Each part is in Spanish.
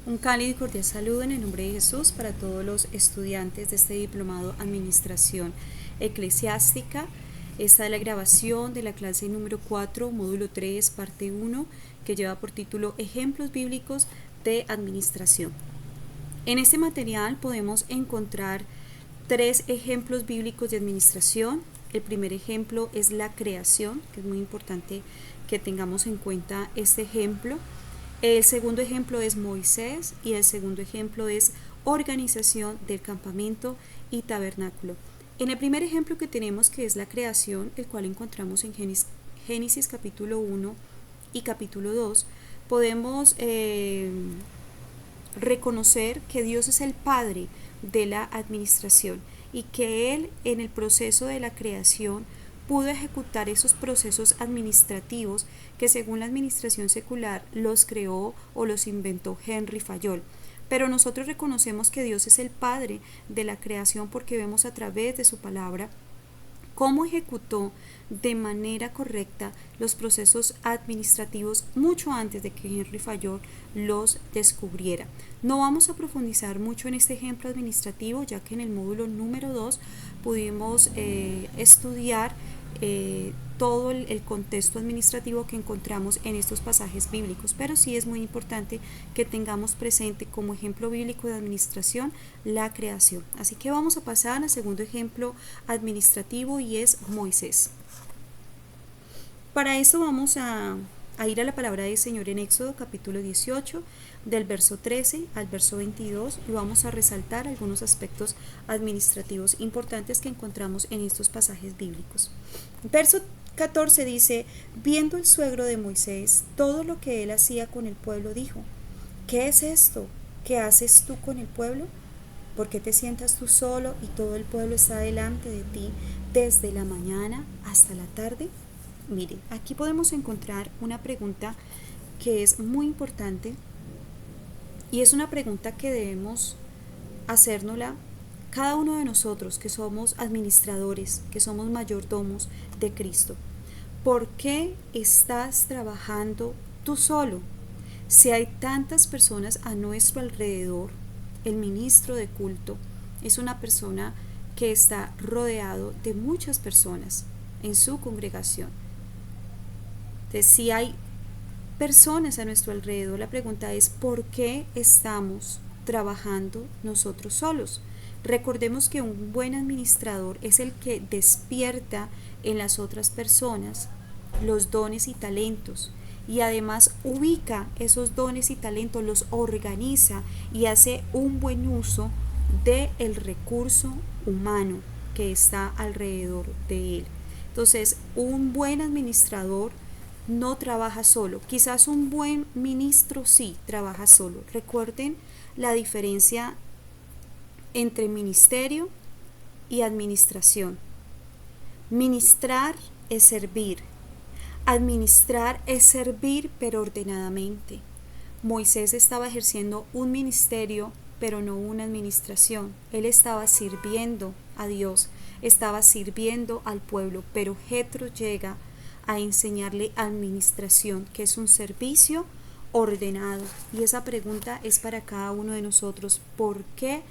Un cálido y cordial saludo en el nombre de Jesús para todos los estudiantes de este diplomado Administración Eclesiástica. Esta es la grabación de la clase número 4, módulo 3, parte 1, que lleva por título Ejemplos bíblicos de administración. En este material podemos encontrar 3 ejemplos bíblicos de administración. El primer ejemplo es la creación, que es muy importante que tengamos en cuenta este ejemplo. El segundo ejemplo es Moisés y el segundo ejemplo es organización del campamento y tabernáculo. En el primer ejemplo que tenemos, que es la creación, el cual encontramos en Génesis capítulo 1 y capítulo 2, podemos reconocer que Dios es el Padre de la administración y que Él en el proceso de la creación pudo ejecutar esos procesos administrativos que según la administración secular los creó o los inventó Henry Fayol. Pero nosotros reconocemos que Dios es el Padre de la creación porque vemos a través de su palabra cómo ejecutó de manera correcta los procesos administrativos mucho antes de que Henry Fayol los descubriera. No vamos a profundizar mucho en este ejemplo administrativo, ya que en el módulo número 2 pudimos estudiar todo el contexto administrativo que encontramos en estos pasajes bíblicos, pero sí es muy importante que tengamos presente como ejemplo bíblico de administración la creación. Así que vamos a pasar al segundo ejemplo administrativo y es Moisés. Para esto vamos a ir a la palabra del Señor en Éxodo capítulo 18, del verso 13 al verso 22, y vamos a resaltar algunos aspectos administrativos importantes que encontramos en estos pasajes bíblicos. Verso 14 dice: viendo el suegro de Moisés todo lo que él hacía con el pueblo, dijo: ¿qué es esto que haces tú con el pueblo? ¿Por qué te sientas tú solo y todo el pueblo está delante de ti desde la mañana hasta la tarde? Miren, aquí podemos encontrar una pregunta que es muy importante y es una pregunta que debemos hacérnosla cada uno de nosotros que somos administradores, que somos mayordomos de Cristo. ¿Por qué estás trabajando tú solo? Si hay tantas personas a nuestro alrededor, el ministro de culto es una persona que está rodeado de muchas personas en su congregación. Entonces, si hay personas a nuestro alrededor, la pregunta es: ¿por qué estamos trabajando nosotros solos? Recordemos que un buen administrador es el que despierta en las otras personas los dones y talentos y además ubica esos dones y talentos, los organiza y hace un buen uso del recurso humano que está alrededor de él. Entonces, un buen administrador no trabaja solo. Quizás un buen ministro sí trabaja solo. Recuerden la diferencia entre ministerio y administración. Ministrar es servir. Administrar es servir, pero ordenadamente. Moisés estaba ejerciendo un ministerio, pero no una administración. Él estaba sirviendo a Dios, estaba sirviendo al pueblo, pero Jetro llega a enseñarle administración, que es un servicio ordenado. Y esa pregunta es para cada uno de nosotros: ¿por qué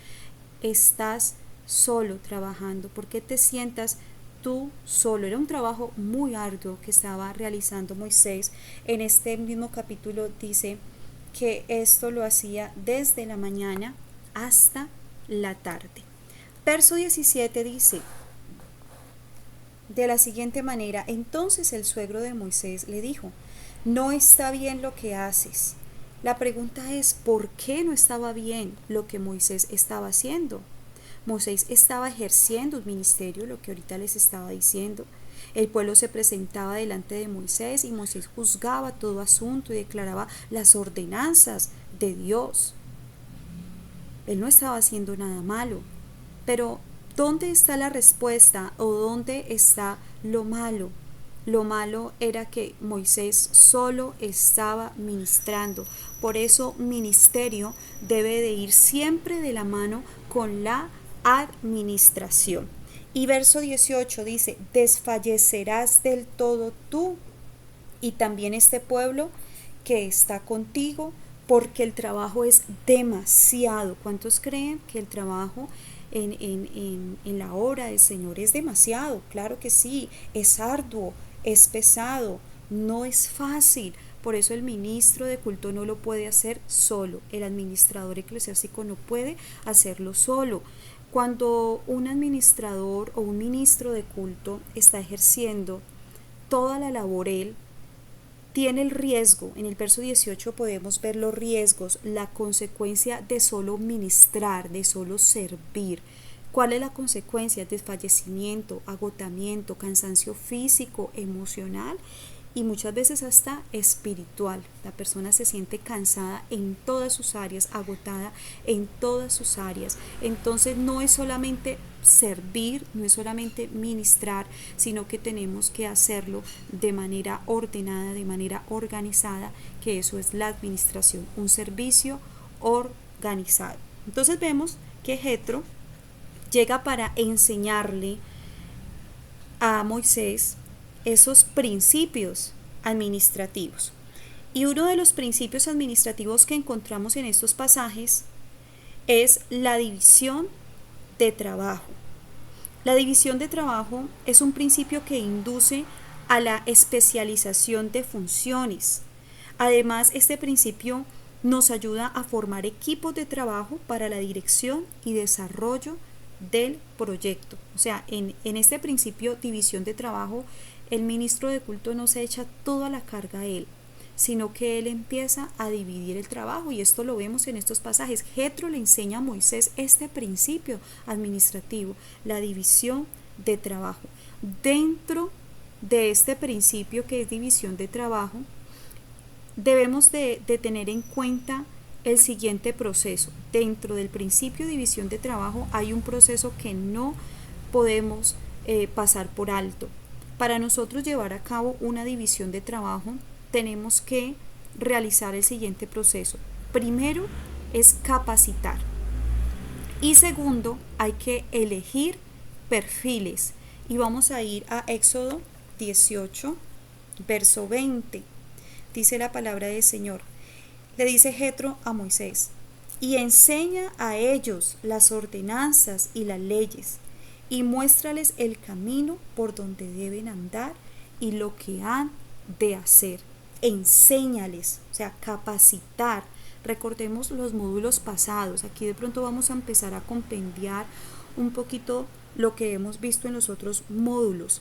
estás solo trabajando? ¿Por qué te sientas tú solo? Era un trabajo muy arduo que estaba realizando Moisés. En este mismo capítulo dice que esto lo hacía desde la mañana hasta la tarde. Verso 17 dice de la siguiente manera: entonces el suegro de Moisés le dijo: no está bien lo que haces. La pregunta es: ¿por qué no estaba bien lo que Moisés estaba haciendo? Moisés estaba ejerciendo un ministerio, lo que ahorita les estaba diciendo. El pueblo se presentaba delante de Moisés y Moisés juzgaba todo asunto y declaraba las ordenanzas de Dios. Él no estaba haciendo nada malo, pero ¿dónde está la respuesta o dónde está lo malo? Lo malo era que Moisés solo estaba ministrando. Por eso ministerio debe de ir siempre de la mano con la administración. Y verso 18 dice: desfallecerás del todo tú y también este pueblo que está contigo, porque el trabajo es demasiado. ¿Cuántos creen que el trabajo en la obra del Señor es demasiado? Claro que sí, es arduo, es pesado, no es fácil. Por eso el ministro de culto no lo puede hacer solo, el administrador eclesiástico no puede hacerlo solo. Cuando un administrador o un ministro de culto está ejerciendo toda la labor él, tiene el riesgo, en el verso 18 podemos ver los riesgos, la consecuencia de solo ministrar, de solo servir. ¿Cuál es la consecuencia? Desfallecimiento, agotamiento, cansancio físico, emocional y muchas veces hasta espiritual. La persona se siente cansada en todas sus áreas, agotada en todas sus áreas. Entonces no es solamente servir, no es solamente ministrar, sino que tenemos que hacerlo de manera ordenada, de manera organizada, que eso es la administración, un servicio organizado. Entonces vemos que Jetro llega para enseñarle a Moisés esos principios administrativos. Y uno de los principios administrativos que encontramos en estos pasajes es la división de trabajo. La división de trabajo es un principio que induce a la especialización de funciones. Además, este principio nos ayuda a formar equipos de trabajo para la dirección y desarrollo del proyecto. O sea, en este principio división de trabajo, el ministro de culto no se echa toda la carga a él, sino que él empieza a dividir el trabajo, y esto lo vemos en estos pasajes. Jetro le enseña a Moisés este principio administrativo, la división de trabajo. Dentro de este principio que es división de trabajo, debemos de tener en cuenta el siguiente proceso. Dentro del principio de división de trabajo hay un proceso que no podemos pasar por alto. Para nosotros llevar a cabo una división de trabajo, tenemos que realizar el siguiente proceso. Primero es capacitar. Y segundo, hay que elegir perfiles. Y vamos a ir a Éxodo 18, verso 20. Dice la palabra del Señor. Le dice Jetro a Moisés: y enseña a ellos las ordenanzas y las leyes, y muéstrales el camino por donde deben andar y lo que han de hacer. Enséñales, o sea, capacitar. Recordemos los módulos pasados. Aquí de pronto vamos a empezar a compendiar un poquito lo que hemos visto en los otros módulos.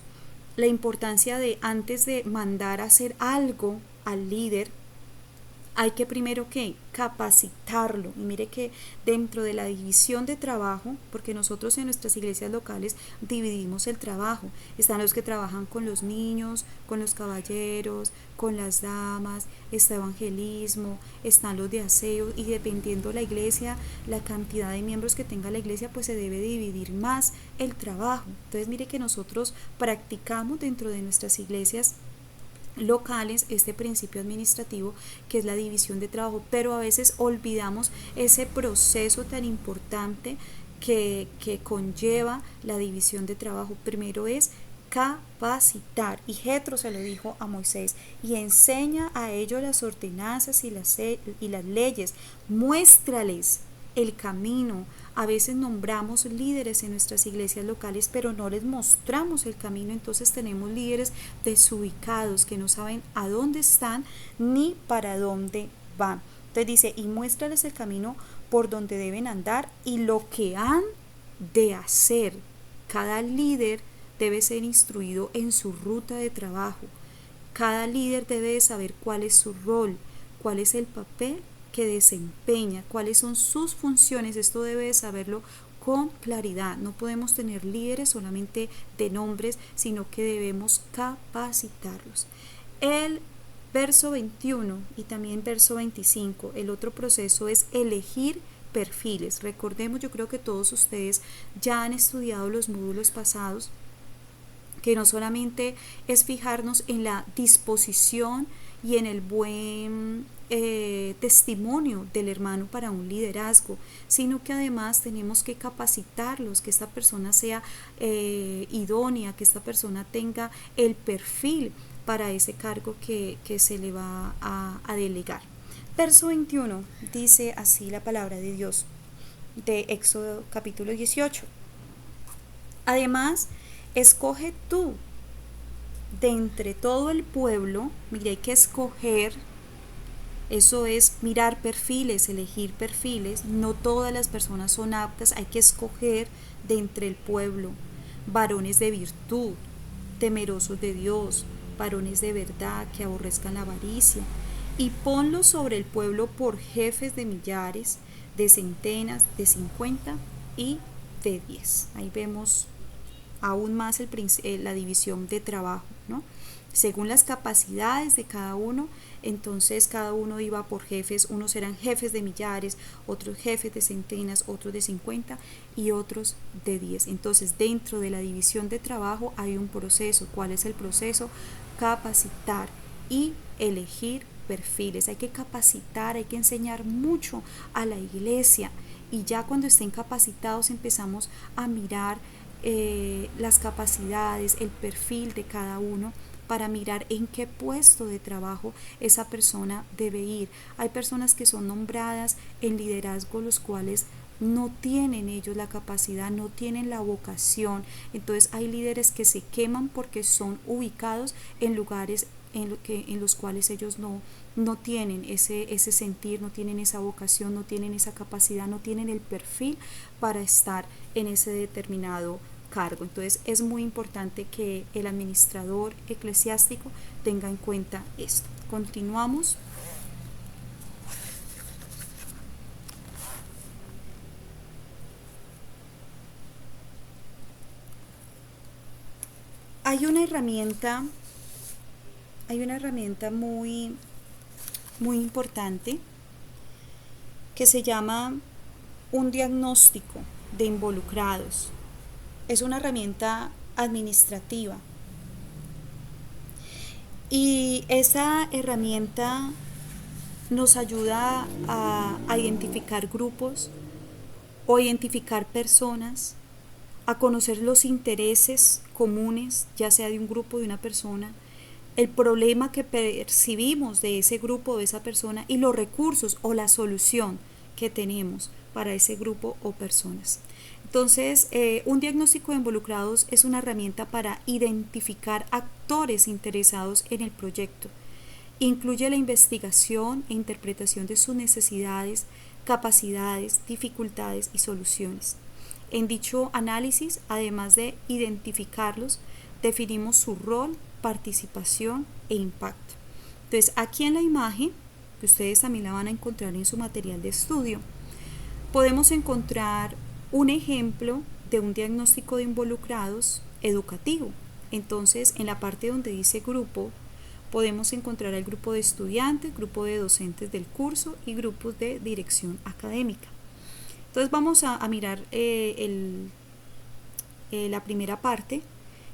La importancia de, antes de mandar a hacer algo al líder, hay que primero que capacitarlo. Y mire que dentro de la división de trabajo, porque nosotros en nuestras iglesias locales dividimos el trabajo, están los que trabajan con los niños, con los caballeros, con las damas, está evangelismo, están los de aseo, y dependiendo la iglesia, la cantidad de miembros que tenga la iglesia, pues se debe dividir más el trabajo. Entonces mire que nosotros practicamos dentro de nuestras iglesias locales este principio administrativo que es la división de trabajo, pero a veces olvidamos ese proceso tan importante que conlleva la división de trabajo. Primero es capacitar, y Jetro se lo dijo a Moisés: y enseña a ellos las ordenanzas y las leyes, muéstrales el camino. A veces nombramos líderes en nuestras iglesias locales, pero no les mostramos el camino. Entonces tenemos líderes desubicados que no saben a dónde están ni para dónde van. Entonces dice: y muéstrales el camino por donde deben andar y lo que han de hacer. Cada líder debe ser instruido en su ruta de trabajo. Cada líder debe saber cuál es su rol, cuál es el papel que desempeña, cuáles son sus funciones. Esto debe de saberlo con claridad. No podemos tener líderes solamente de nombres, sino que debemos capacitarlos. El verso 21 y también verso 25, el otro proceso es elegir perfiles. Recordemos, yo creo que todos ustedes ya han estudiado los módulos pasados, que no solamente es fijarnos en la disposición y en el buen testimonio del hermano para un liderazgo, sino que además tenemos que capacitarlos, que esta persona sea idónea, que esta persona tenga el perfil para ese cargo que se le va a delegar. Verso 21 dice así la palabra de Dios de Éxodo capítulo 18. Además, escoge tú de entre todo el pueblo, mire, hay que escoger, eso es mirar perfiles, elegir perfiles, no todas las personas son aptas, hay que escoger de entre el pueblo, varones de virtud, temerosos de Dios, varones de verdad, que aborrezcan la avaricia, y ponlos sobre el pueblo por jefes de millares, de centenas, de 50 y de 10. Ahí vemos aún más la división de trabajo, ¿no? Según las capacidades de cada uno, entonces cada uno iba por jefes, unos eran jefes de millares, otros jefes de centenas, otros de 50 y otros de 10. Entonces dentro de la división de trabajo hay un proceso. ¿Cuál es el proceso? Capacitar y elegir perfiles. Hay que capacitar, hay que enseñar mucho a la iglesia y ya cuando estén capacitados empezamos a mirar las capacidades, el perfil de cada uno para mirar en qué puesto de trabajo esa persona debe ir. Hay personas que son nombradas en liderazgo, los cuales no tienen ellos la capacidad, no tienen la vocación. Entonces hay líderes que se queman porque son ubicados en lugares en los cuales ellos no tienen ese sentir, no tienen esa vocación, no tienen esa capacidad, no tienen el perfil para estar en ese determinado cargo. Entonces es muy importante que el administrador eclesiástico tenga en cuenta esto. Continuamos. Hay una herramienta muy importante que se llama un diagnóstico de involucrados. Es una herramienta administrativa y esa herramienta nos ayuda a identificar grupos o identificar personas, a conocer los intereses comunes, ya sea de un grupo o de una persona, el problema que percibimos de ese grupo o de esa persona y los recursos o la solución que tenemos para ese grupo o personas. Entonces, un diagnóstico de involucrados es una herramienta para identificar actores interesados en el proyecto. Incluye la investigación e interpretación de sus necesidades, capacidades, dificultades y soluciones. En dicho análisis, además de identificarlos, definimos su rol, participación e impacto. Entonces, aquí en la imagen, que ustedes también la van a encontrar en su material de estudio, podemos encontrar un ejemplo de un diagnóstico de involucrados educativo. Entonces, en la parte donde dice grupo, podemos encontrar el grupo de estudiantes, grupo de docentes del curso y grupos de dirección académica. Entonces vamos a mirar la primera parte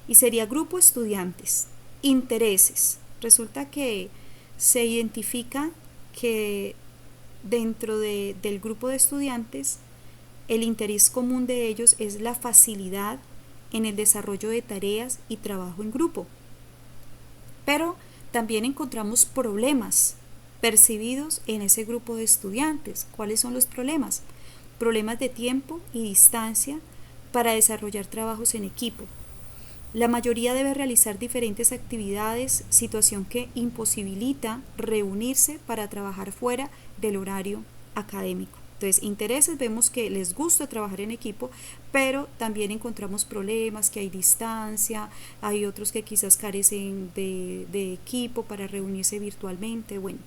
y sería grupo estudiantes, intereses. Resulta que se identifica que dentro del grupo de estudiantes el interés común de ellos es la facilidad en el desarrollo de tareas y trabajo en grupo. Pero también encontramos problemas percibidos en ese grupo de estudiantes. ¿Cuáles son los problemas? Problemas de tiempo y distancia para desarrollar trabajos en equipo. La mayoría debe realizar diferentes actividades, situación que imposibilita reunirse para trabajar fuera del horario académico. Entonces, intereses, vemos que les gusta trabajar en equipo, pero también encontramos problemas, que hay distancia, hay otros que quizás carecen de equipo para reunirse virtualmente, bueno.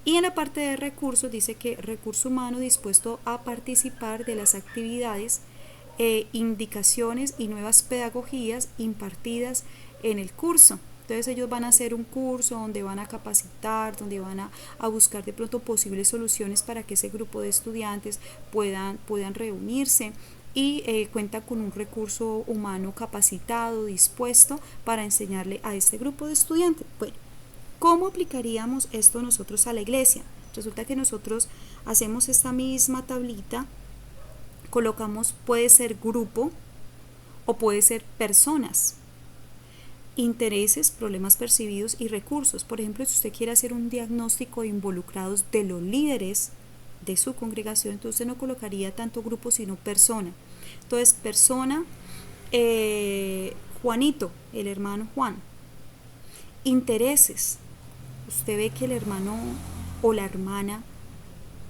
Y en la parte de recursos dice que recurso humano dispuesto a participar de las actividades, indicaciones y nuevas pedagogías impartidas en el curso. Entonces ellos van a hacer un curso donde van a capacitar, donde van a buscar de pronto posibles soluciones para que ese grupo de estudiantes puedan reunirse y cuenta con un recurso humano capacitado, dispuesto para enseñarle a este grupo de estudiantes. Bueno, ¿cómo aplicaríamos esto nosotros a la iglesia? Resulta que nosotros hacemos esta misma tablita, colocamos, puede ser grupo o puede ser personas. intereses, problemas percibidos y recursos. Por ejemplo, si usted quiere hacer un diagnóstico de involucrados de los líderes de su congregación, entonces usted no colocaría tanto grupo sino persona. Entonces, persona, Juanito, el hermano Juan. Intereses, usted ve que el hermano o la hermana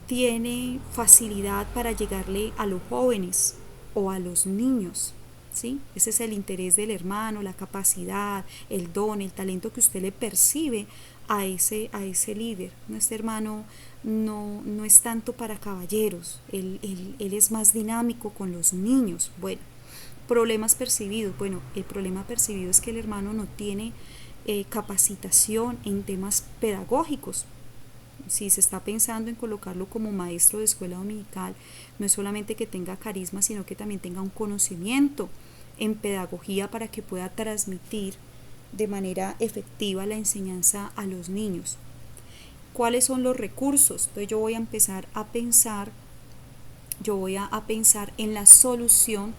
tiene facilidad para llegarle a los jóvenes o a los niños, ¿sí? Ese es el interés del hermano, la capacidad, el don, el talento que usted le percibe a ese líder. Este hermano no es tanto para caballeros, él es más dinámico con los niños. Bueno, problemas percibidos. Bueno, el problema percibido es que el hermano no tiene capacitación en temas pedagógicos. Si se está pensando en colocarlo como maestro de escuela dominical, no es solamente que tenga carisma, sino que también tenga un conocimiento en pedagogía para que pueda transmitir de manera efectiva la enseñanza a los niños. ¿Cuáles son los recursos? Entonces yo voy a empezar a pensar, en la solución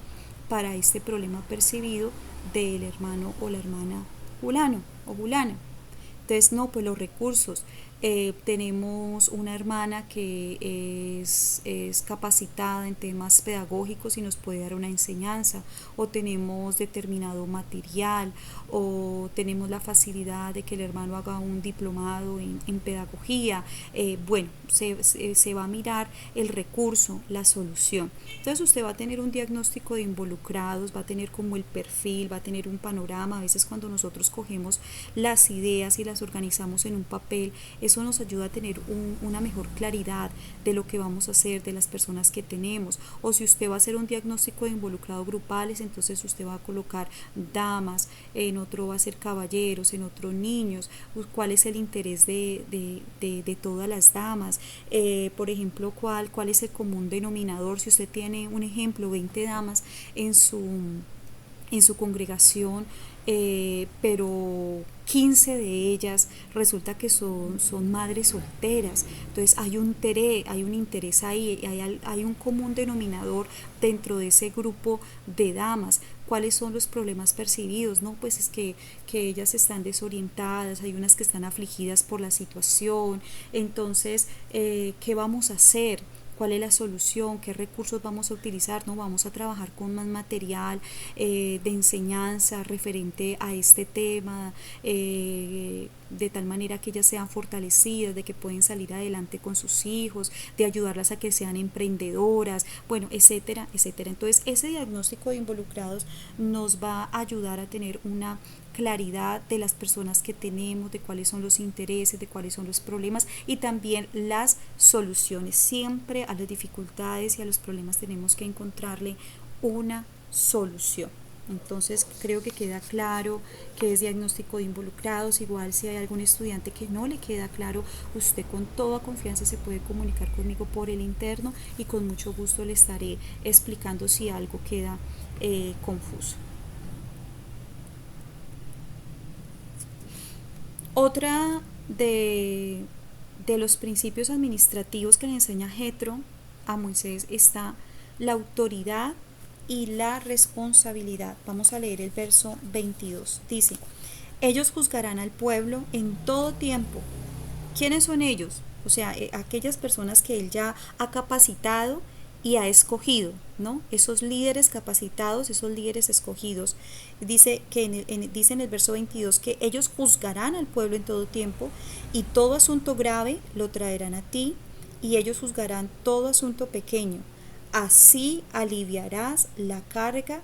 para este problema percibido del hermano o la hermana fulano o fulana. Entonces, no, pues los recursos. Tenemos una hermana que es capacitada en temas pedagógicos y nos puede dar una enseñanza, o tenemos determinado material, o tenemos la facilidad de que el hermano haga un diplomado en pedagogía. Bueno, se va a mirar el recurso, la solución. Entonces usted va a tener un diagnóstico de involucrados, va a tener como el perfil, va a tener un panorama. A veces cuando nosotros cogemos las ideas y las organizamos en un papel, eso nos ayuda a tener una mejor claridad de lo que vamos a hacer, de las personas que tenemos. O si usted va a hacer un diagnóstico de involucrados grupales, entonces usted va a colocar damas, en otro va a ser caballeros, en otro niños. ¿Cuál es el interés de todas las damas? Por ejemplo, ¿cuál es el común denominador? Si usted tiene un ejemplo, 20 damas en su congregación, pero 15 de ellas resulta que son madres solteras. Entonces hay un interés ahí, hay un común denominador dentro de ese grupo de damas. ¿Cuáles son los problemas percibidos? No, pues es que ellas están desorientadas, hay unas que están afligidas por la situación. Entonces, ¿qué vamos a hacer? ¿Cuál es la solución? ¿Qué recursos vamos a utilizar? No, vamos a trabajar con más material de enseñanza referente a este tema, de tal manera que ellas sean fortalecidas, de que pueden salir adelante con sus hijos, de ayudarlas a que sean emprendedoras, bueno, etcétera, etcétera. Entonces, ese diagnóstico de involucrados nos va a ayudar a tener una claridad de las personas que tenemos, de cuáles son los intereses, de cuáles son los problemas y también las soluciones. Siempre a las dificultades y a los problemas tenemos que encontrarle una solución. Entonces creo que queda claro que es diagnóstico de involucrados. Igual si hay algún estudiante que no le queda claro, usted con toda confianza se puede comunicar conmigo por el interno y con mucho gusto le estaré explicando si algo queda confuso. Otra de los principios administrativos que le enseña Jetro a Moisés está la autoridad y la responsabilidad. Vamos a leer el verso 22. Dice, ellos juzgarán al pueblo en todo tiempo. ¿Quiénes son ellos? O sea, aquellas personas que él ya ha capacitado y ha escogido, ¿no? Esos líderes capacitados, esos líderes escogidos. Dice dice en el verso 22 que ellos juzgarán al pueblo en todo tiempo y todo asunto grave lo traerán a ti y ellos juzgarán todo asunto pequeño. Así aliviarás la carga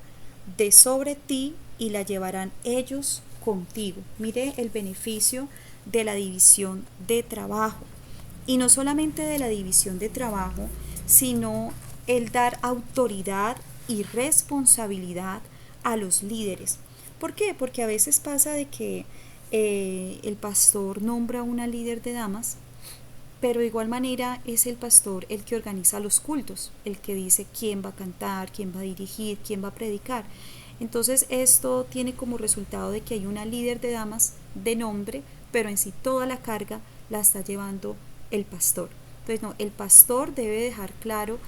de sobre ti y la llevarán ellos contigo. Mire el beneficio de la división de trabajo. Y no solamente de la división de trabajo, sino el dar autoridad y responsabilidad a los líderes. ¿Por qué? Porque a veces pasa de que el pastor nombra una líder de damas, pero de igual manera es el pastor el que organiza los cultos, el que dice quién va a cantar, quién va a dirigir, quién va a predicar. Entonces esto tiene como resultado de que hay una líder de damas de nombre, pero en sí toda la carga la está llevando el pastor. Entonces no, el pastor debe dejar claro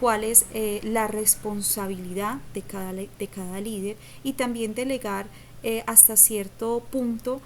cuál es la responsabilidad de cada líder y también delegar hasta cierto punto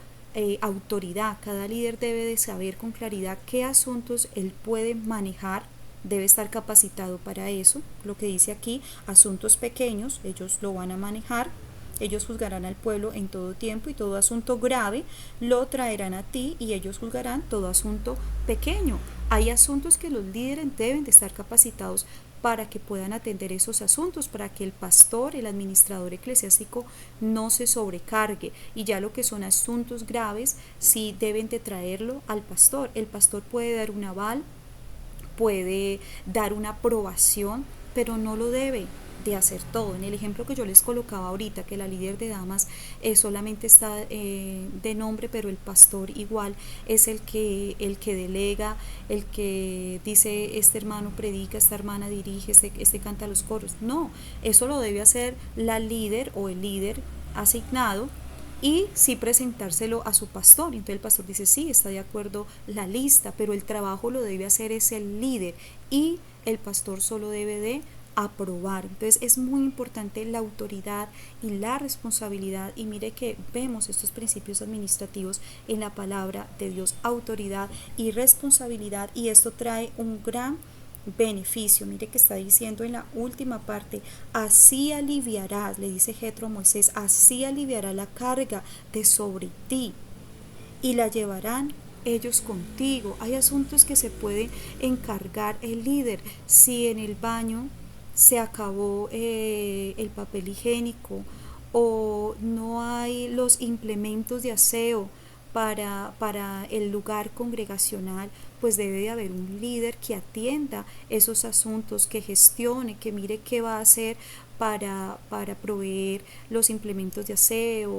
autoridad. Cada líder debe de saber con claridad qué asuntos él puede manejar, debe estar capacitado para eso. Lo que dice aquí, asuntos pequeños, ellos lo van a manejar. Ellos juzgarán al pueblo en todo tiempo y todo asunto grave lo traerán a ti y ellos juzgarán todo asunto pequeño. Hay asuntos que los líderes deben de estar capacitados para que puedan atender esos asuntos, para que el pastor, el administrador eclesiástico no se sobrecargue, y ya lo que son asuntos graves sí deben de traerlo al pastor. El pastor puede dar un aval, puede dar una aprobación, pero no lo debe de hacer todo. En el ejemplo que yo les colocaba ahorita, que la líder de damas solamente está de nombre, pero el pastor igual es el que delega, el que dice este hermano predica, esta hermana dirige, este canta los coros. No, eso lo debe hacer la líder o el líder asignado, y sí presentárselo a su pastor. Entonces el pastor dice, sí, está de acuerdo la lista, pero el trabajo lo debe hacer es el líder y el pastor solo debe de aprobar. Entonces es muy importante la autoridad y la responsabilidad, y mire que vemos estos principios administrativos en la palabra de Dios: autoridad y responsabilidad, y esto trae un gran beneficio. Mire que está diciendo en la última parte: así aliviarás, le dice Jetro a Moisés, así aliviará la carga de sobre ti y la llevarán ellos contigo. Hay asuntos que se puede encargar el líder. Si en el baño se acabó el papel higiénico, o no hay los implementos de aseo para el lugar congregacional, pues debe de haber un líder que atienda esos asuntos, que gestione, que mire qué va a hacer para proveer los implementos de aseo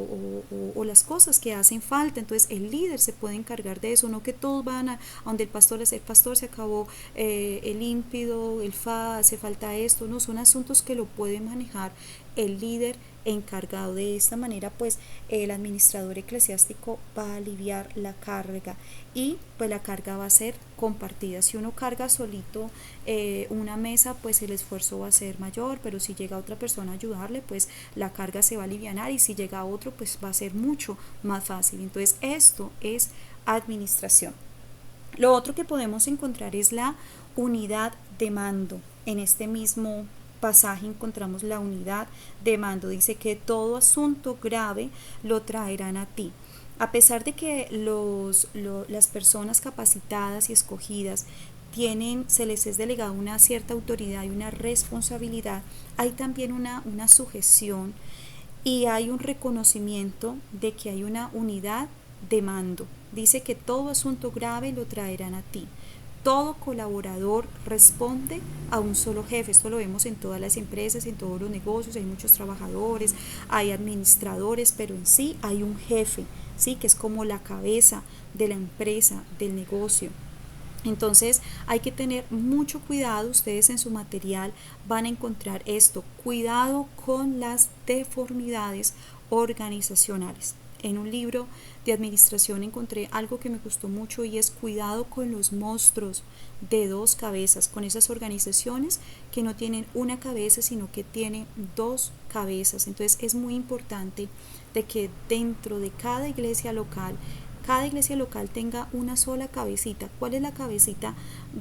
o las cosas que hacen falta. Entonces el líder se puede encargar de eso, no que todos van a donde el pastor se acabó el límpido, el fa, hace falta esto. No, son asuntos que lo puede manejar el líder encargado. De esta manera pues el administrador eclesiástico va a aliviar la carga, y pues la carga va a ser compartida. Si uno carga solito una mesa, pues el esfuerzo va a ser mayor, pero si llega otra persona a ayudarle, pues la carga se va a aliviar, y si llega otro, pues va a ser mucho más fácil. Entonces esto es administración. Lo otro que podemos encontrar es la unidad de mando. En este mismo pasaje encontramos la unidad de mando. Dice que todo asunto grave lo traerán a ti. A pesar de que las personas capacitadas y escogidas se les es delegada una cierta autoridad y una responsabilidad, hay también una sujeción, y hay un reconocimiento de que hay una unidad de mando. Dice que todo asunto grave lo traerán a ti. Todo colaborador responde a un solo jefe. Esto lo vemos en todas las empresas, en todos los negocios. Hay muchos trabajadores, hay administradores, pero en sí hay un jefe, ¿sí? Que es como la cabeza de la empresa, del negocio. Entonces hay que tener mucho cuidado. Ustedes en su material van a encontrar esto: cuidado con las deformidades organizacionales. En un libro de administración encontré algo que me gustó mucho, y es: cuidado con los monstruos de dos cabezas, con esas organizaciones que no tienen una cabeza, sino que tienen dos cabezas. Entonces es muy importante de que dentro de cada iglesia local tenga una sola cabecita. ¿Cuál es la cabecita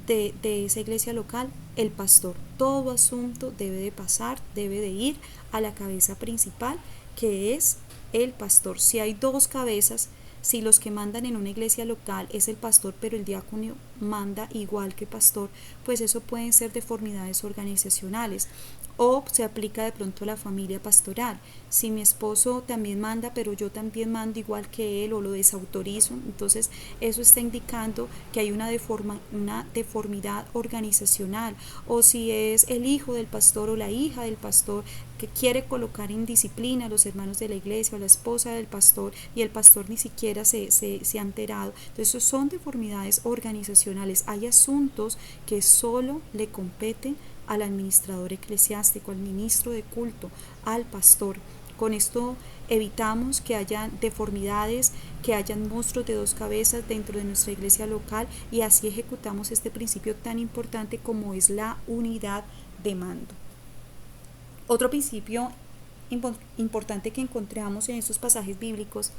de esa iglesia local? El pastor. Todo asunto debe de pasar, debe de ir a la cabeza principal, que es el pastor. Si hay dos cabezas, si los que mandan en una iglesia local es el pastor, pero el diácono manda igual que pastor, pues eso pueden ser deformidades organizacionales. O se aplica de pronto a la familia pastoral. Si mi esposo también manda, pero yo también mando igual que él, o lo desautorizo, entonces eso está indicando que hay una deformidad organizacional. O si es el hijo del pastor o la hija del pastor que quiere colocar en disciplina a los hermanos de la iglesia, o la esposa del pastor, y el pastor ni siquiera se ha enterado. Entonces eso son deformidades organizacionales. Hay asuntos que solo le competen al administrador eclesiástico, al ministro de culto, al pastor. Con esto evitamos que hayan deformidades, que hayan monstruos de dos cabezas dentro de nuestra iglesia local, y así ejecutamos este principio tan importante como es la unidad de mando. Otro principio importante que encontramos en estos pasajes bíblicos,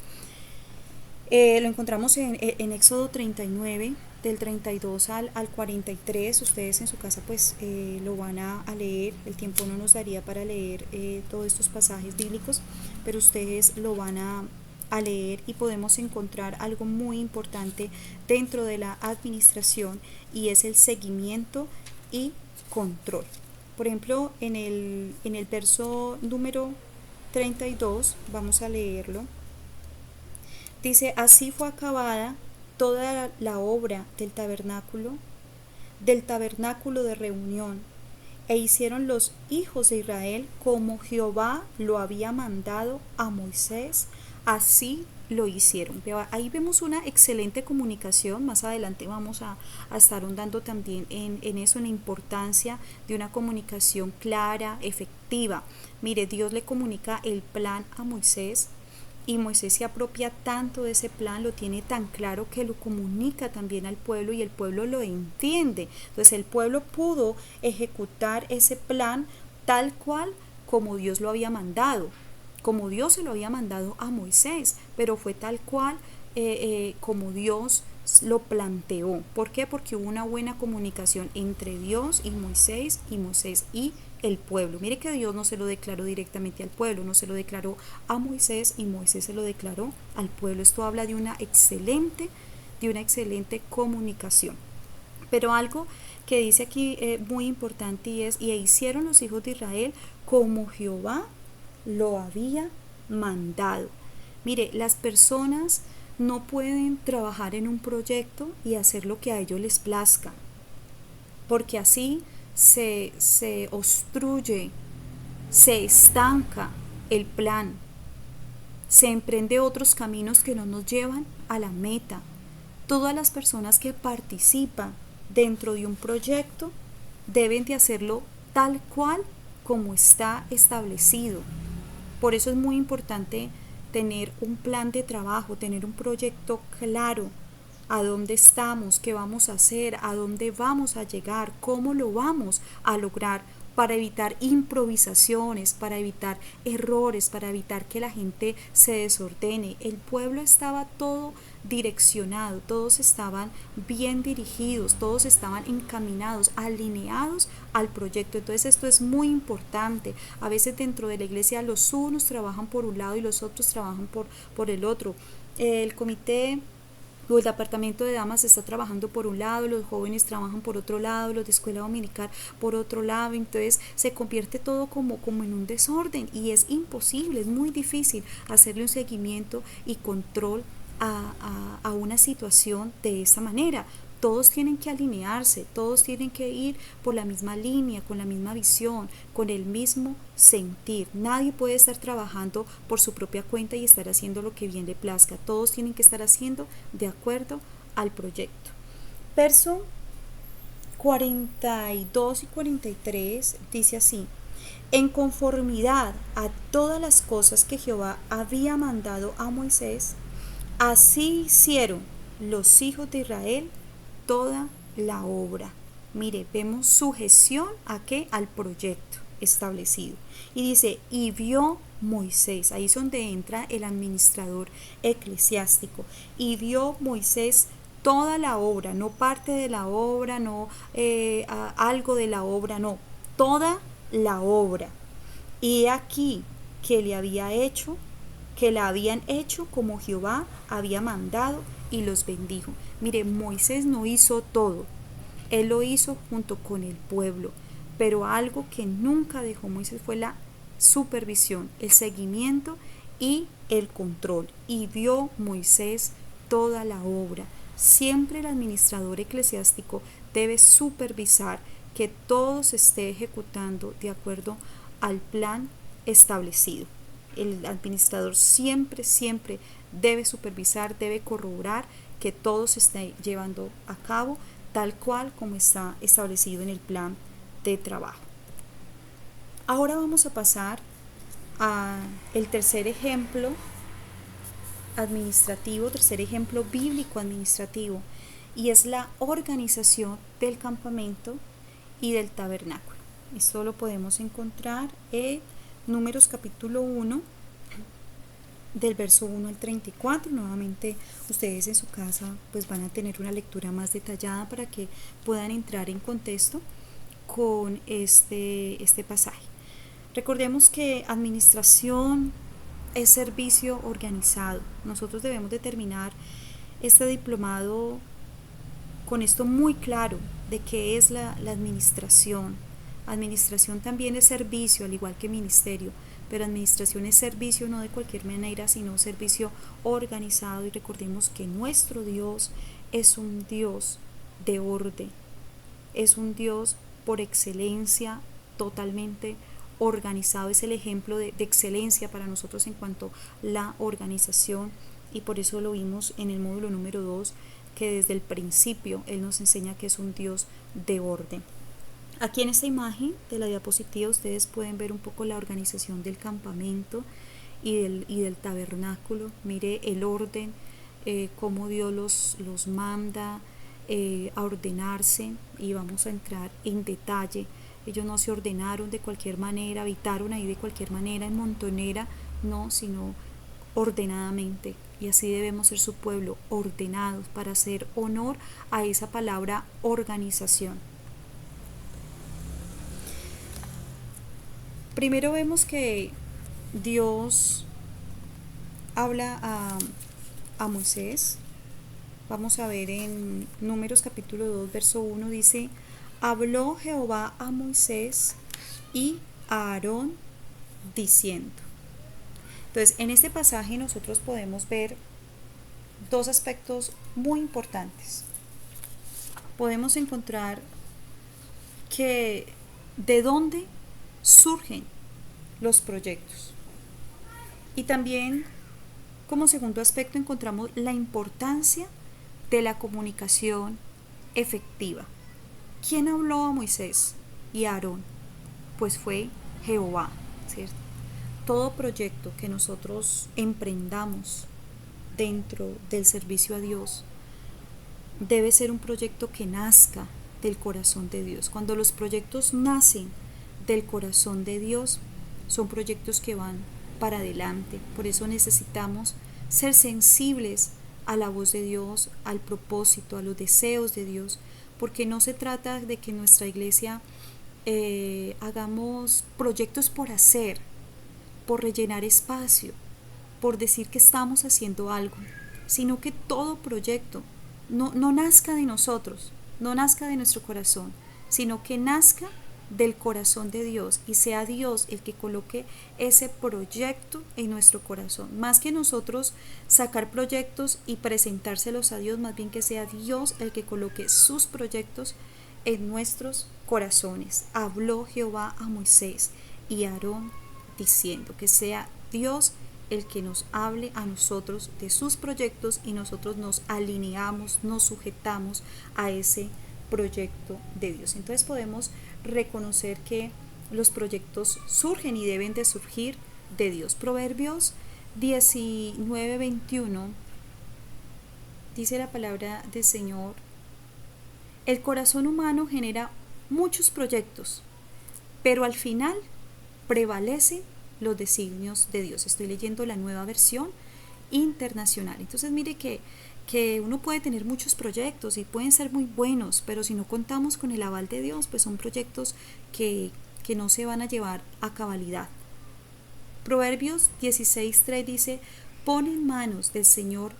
lo encontramos en Éxodo 39, del 32 al 43. Ustedes en su casa pues lo van a leer. El tiempo no nos daría para leer todos estos pasajes bíblicos, pero ustedes lo van a leer y podemos encontrar algo muy importante dentro de la administración, y es el seguimiento y control. Por ejemplo, en el verso número 32, vamos a leerlo. Dice: así fue acabada toda la obra del tabernáculo de reunión, e hicieron los hijos de Israel como Jehová lo había mandado a Moisés, así lo hicieron. Ahí vemos una excelente comunicación. Más adelante vamos a estar ahondando también en eso, en la importancia de una comunicación clara, efectiva. Mire, Dios le comunica el plan a Moisés, y Moisés se apropia tanto de ese plan, lo tiene tan claro que lo comunica también al pueblo, y el pueblo lo entiende. Entonces el pueblo pudo ejecutar ese plan tal cual como Dios lo había mandado, como Dios se lo había mandado a Moisés, pero fue tal cual como Dios lo planteó. ¿Por qué? Porque hubo una buena comunicación entre Dios y Moisés y el pueblo. Mire que Dios no se lo declaró directamente al pueblo, no se lo declaró a Moisés y Moisés se lo declaró al pueblo. Esto habla de una excelente comunicación. Pero algo que dice aquí muy importante, y es: y hicieron los hijos de Israel como Jehová lo había mandado. Mire, las personas no pueden trabajar en un proyecto y hacer lo que a ellos les plazca, porque así se obstruye, se estanca el plan, se emprende otros caminos que no nos llevan a la meta. Todas las personas que participan dentro de un proyecto deben de hacerlo tal cual como está establecido. Por eso es muy importante tener un plan de trabajo, tener un proyecto claro: a dónde estamos, qué vamos a hacer, a dónde vamos a llegar, cómo lo vamos a lograr, para evitar improvisaciones, para evitar errores, para evitar que la gente se desordene. El pueblo estaba todo direccionado, todos estaban bien dirigidos, todos estaban encaminados, alineados al proyecto. Entonces esto es muy importante. A veces dentro de la iglesia los unos trabajan por un lado y los otros trabajan por el otro. El comité o el departamento de damas está trabajando por un lado, los jóvenes trabajan por otro lado, los de escuela dominical por otro lado. Entonces se convierte todo como en un desorden, y es imposible, es muy difícil hacerle un seguimiento y control a una situación de esa manera. Todos tienen que alinearse, todos tienen que ir por la misma línea, con la misma visión, con el mismo sentir. Nadie puede estar trabajando por su propia cuenta y estar haciendo lo que bien le plazca. Todos tienen que estar haciendo de acuerdo al proyecto. Verso 42 y 43 dice así: en conformidad a todas las cosas que Jehová había mandado a Moisés, así hicieron los hijos de Israel toda la obra. Mire, vemos sujeción a qué, al proyecto establecido. Y dice: y vio Moisés, ahí es donde entra el administrador eclesiástico, y vio Moisés toda la obra, no parte de la obra, no algo de la obra, no, toda la obra. Y aquí que le había hecho, que la habían hecho como Jehová había mandado, y los bendijo. Mire, Moisés no hizo todo, él lo hizo junto con el pueblo, pero algo que nunca dejó Moisés fue la supervisión, el seguimiento y el control. Y vio Moisés toda la obra. Siempre el administrador eclesiástico debe supervisar que todo se esté ejecutando de acuerdo al plan establecido. El administrador siempre debe supervisar, debe corroborar que todo se esté llevando a cabo tal cual como está establecido en el plan de trabajo. Ahora vamos a pasar a el tercer ejemplo administrativo, tercer ejemplo bíblico administrativo, y es la organización del campamento y del tabernáculo. Esto lo podemos encontrar en Números capítulo 1, del verso 1 al 34. Nuevamente ustedes en su casa pues van a tener una lectura más detallada para que puedan entrar en contexto con este pasaje. Recordemos que administración es servicio organizado. Nosotros debemos de terminar este diplomado con esto muy claro de qué es la administración. Administración también es servicio, al igual que ministerio, pero administración es servicio no de cualquier manera, sino servicio organizado. Y recordemos que nuestro Dios es un Dios de orden, es un Dios por excelencia totalmente organizado, es el ejemplo de excelencia para nosotros en cuanto a la organización, y por eso lo vimos en el módulo número 2, que desde el principio Él nos enseña que es un Dios de orden. Aquí en esta imagen de la diapositiva ustedes pueden ver un poco la organización del campamento y del tabernáculo. Mire el orden, cómo Dios los manda a ordenarse, y vamos a entrar en detalle. Ellos no se ordenaron de cualquier manera, habitaron ahí de cualquier manera, en montonera, no, sino ordenadamente. Y así debemos ser su pueblo, ordenados, para hacer honor a esa palabra organización. Primero vemos que Dios habla a Moisés. Vamos a ver en Números capítulo 2, verso 1, dice: habló Jehová a Moisés y a Aarón diciendo. Entonces, en este pasaje nosotros podemos ver dos aspectos muy importantes. Podemos encontrar que de dónde surgen los proyectos. Y también, como segundo aspecto, encontramos la importancia de la comunicación efectiva. ¿Quién habló a Moisés y a Aarón? Pues fue Jehová, ¿cierto? Todo proyecto que nosotros emprendamos dentro del servicio a Dios debe ser un proyecto que nazca del corazón de Dios. Cuando los proyectos nacen del corazón de Dios, son proyectos que van para adelante. Por eso necesitamos ser sensibles a la voz de Dios, al propósito, a los deseos de Dios, porque no se trata de que en nuestra iglesia hagamos proyectos por hacer, por rellenar espacio, por decir que estamos haciendo algo, sino que todo proyecto no nazca de nosotros, no nazca de nuestro corazón, sino que nazca del corazón de Dios, y sea Dios el que coloque ese proyecto en nuestro corazón. Más que nosotros sacar proyectos y presentárselos a Dios, más bien que sea Dios el que coloque sus proyectos en nuestros corazones. Habló Jehová a Moisés y a Aarón diciendo, que sea Dios el que nos hable a nosotros de sus proyectos y nosotros nos alineamos, nos sujetamos a ese proyecto de Dios. Entonces podemos reconocer que los proyectos surgen y deben de surgir de Dios. Proverbios 19:21 dice la palabra del Señor: el corazón humano genera muchos proyectos, pero al final prevalecen los designios de Dios. Estoy leyendo la Nueva Versión Internacional. Entonces mire que uno puede tener muchos proyectos y pueden ser muy buenos, pero si no contamos con el aval de Dios, pues son proyectos que no se van a llevar a cabalidad. Proverbios 16:3 dice: pon en manos del Señor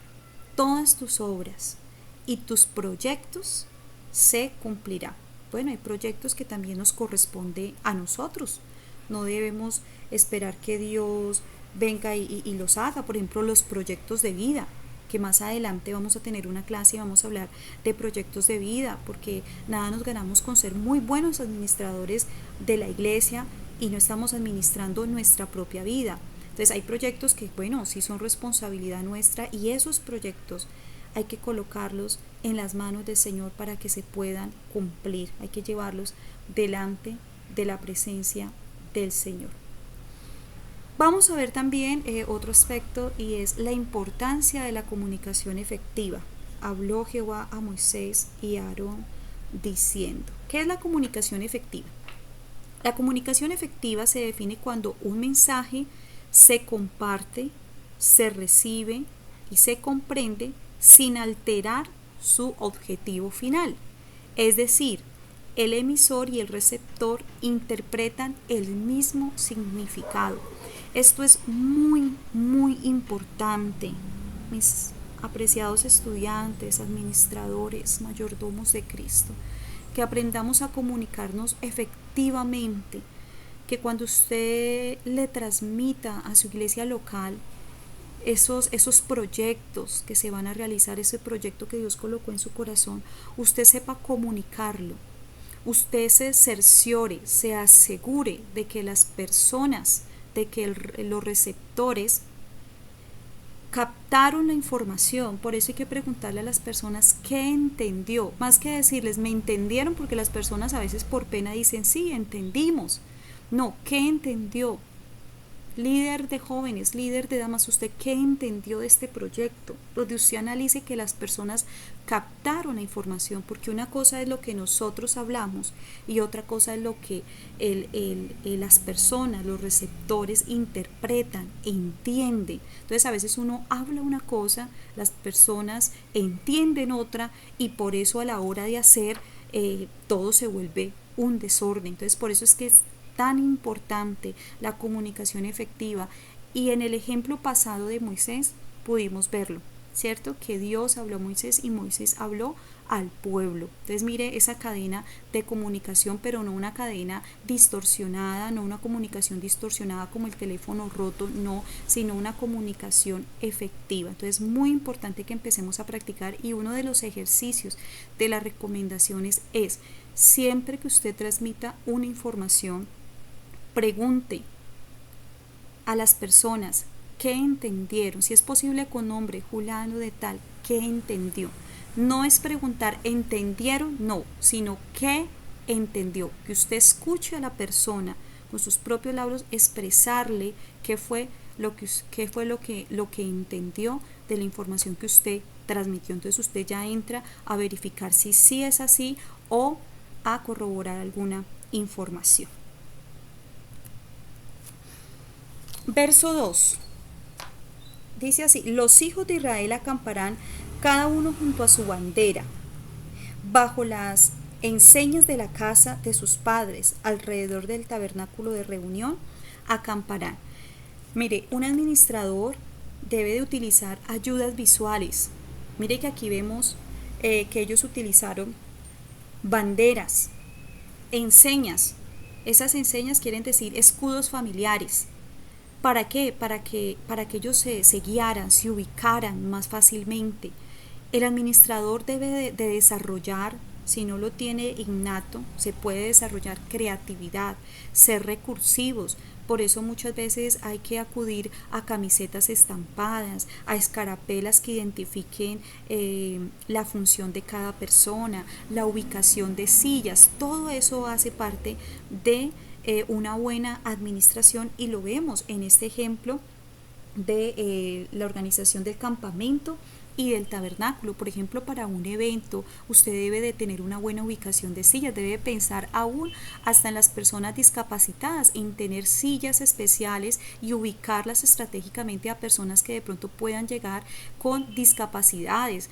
todas tus obras y tus proyectos se cumplirán. Bueno, hay proyectos que también nos corresponde a nosotros. No debemos esperar que Dios venga y los haga. Por ejemplo, los proyectos de vida, que más adelante vamos a tener una clase y vamos a hablar de proyectos de vida, porque nada nos ganamos con ser muy buenos administradores de la iglesia y no estamos administrando nuestra propia vida. Entonces hay proyectos que, bueno, sí son responsabilidad nuestra, y esos proyectos hay que colocarlos en las manos del Señor para que se puedan cumplir. Hay que llevarlos delante de la presencia del Señor. Vamos a ver también otro aspecto, y es la importancia de la comunicación efectiva. Habló Jehová a Moisés y a Aarón diciendo. ¿Qué es la comunicación efectiva? La comunicación efectiva se define cuando un mensaje se comparte, se recibe y se comprende sin alterar su objetivo final. Es decir, el emisor y el receptor interpretan el mismo significado. Esto es muy, muy importante, mis apreciados estudiantes, administradores, mayordomos de Cristo, que aprendamos a comunicarnos efectivamente, que cuando usted le transmita a su iglesia local esos proyectos que se van a realizar, ese proyecto que Dios colocó en su corazón, usted sepa comunicarlo, usted se cerciore, se asegure de que las personas, de que los receptores captaron la información. Por eso hay que preguntarle a las personas qué entendió, más que decirles me entendieron, porque las personas a veces por pena dicen sí, entendimos. No, ¿qué entendió? Líder de jóvenes, líder de damas, ¿usted qué entendió de este proyecto? Donde usted analice que las personas captaron la información, porque una cosa es lo que nosotros hablamos y otra cosa es lo que las personas, los receptores interpretan, entienden. Entonces a veces uno habla una cosa, las personas entienden otra y por eso a la hora de hacer todo se vuelve un desorden. Entonces por eso es que es tan importante la comunicación efectiva, y en el ejemplo pasado de Moisés pudimos verlo, ¿cierto? Que Dios habló a Moisés y Moisés habló al pueblo. Entonces mire esa cadena de comunicación, pero no una cadena distorsionada, no una comunicación distorsionada como el teléfono roto, no, sino una comunicación efectiva. Entonces muy importante que empecemos a practicar, y uno de los ejercicios de las recomendaciones es siempre que usted transmita una información, pregunte a las personas qué entendieron, si es posible con nombre, Juliano de tal, qué entendió. No es preguntar ¿entendieron? No, sino qué entendió. Que usted escuche a la persona con sus propios labios expresarle qué fue lo que entendió de la información que usted transmitió. Entonces usted ya entra a verificar si sí es así o a corroborar alguna información. Verso 2. Dice así: los hijos de Israel acamparán cada uno junto a su bandera, bajo las enseñas de la casa de sus padres, alrededor del tabernáculo de reunión, acamparán. Mire, un administrador debe de utilizar ayudas visuales. Mire que aquí vemos que ellos utilizaron banderas, enseñas. Esas enseñas quieren decir escudos familiares. ¿Para qué? Para que ellos se guiaran, se ubicaran más fácilmente. El administrador debe de desarrollar, si no lo tiene innato, se puede desarrollar creatividad, ser recursivos. Por eso muchas veces hay que acudir a camisetas estampadas, a escarapelas que identifiquen la función de cada persona, la ubicación de sillas. Todo eso hace parte de una buena administración, y lo vemos en este ejemplo de la organización del campamento y del tabernáculo. Por ejemplo, para un evento usted debe de tener una buena ubicación de sillas, debe pensar aún hasta en las personas discapacitadas, en tener sillas especiales y ubicarlas estratégicamente a personas que de pronto puedan llegar con discapacidades,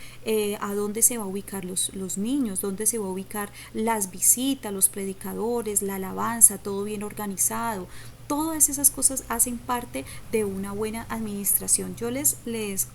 a dónde se va a ubicar los niños, dónde se va a ubicar las visitas, los predicadores, la alabanza, todo bien organizado. Todas esas cosas hacen parte de una buena administración. Yo les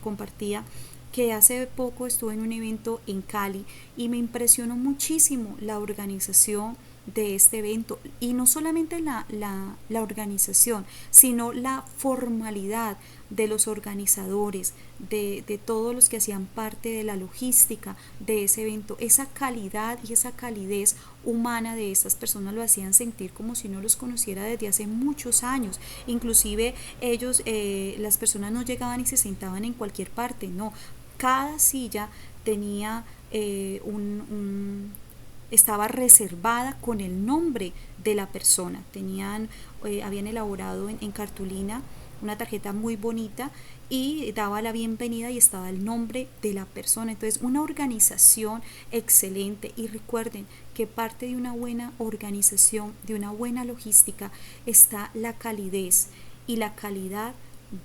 compartía que hace poco estuve en un evento en Cali y me impresionó muchísimo la organización de este evento, y no solamente la organización, sino la formalidad de los organizadores, de todos los que hacían parte de la logística de ese evento. Esa calidad y esa calidez humana de estas personas lo hacían sentir como si no los conociera desde hace muchos años. Inclusive ellos, las personas no llegaban y se sentaban en cualquier parte, no, cada silla tenía estaba reservada con el nombre de la persona. Habían elaborado en cartulina una tarjeta muy bonita y daba la bienvenida y estaba el nombre de la persona. Entonces, una organización excelente. Y recuerden que parte de una buena organización, de una buena logística, está la calidez y la calidad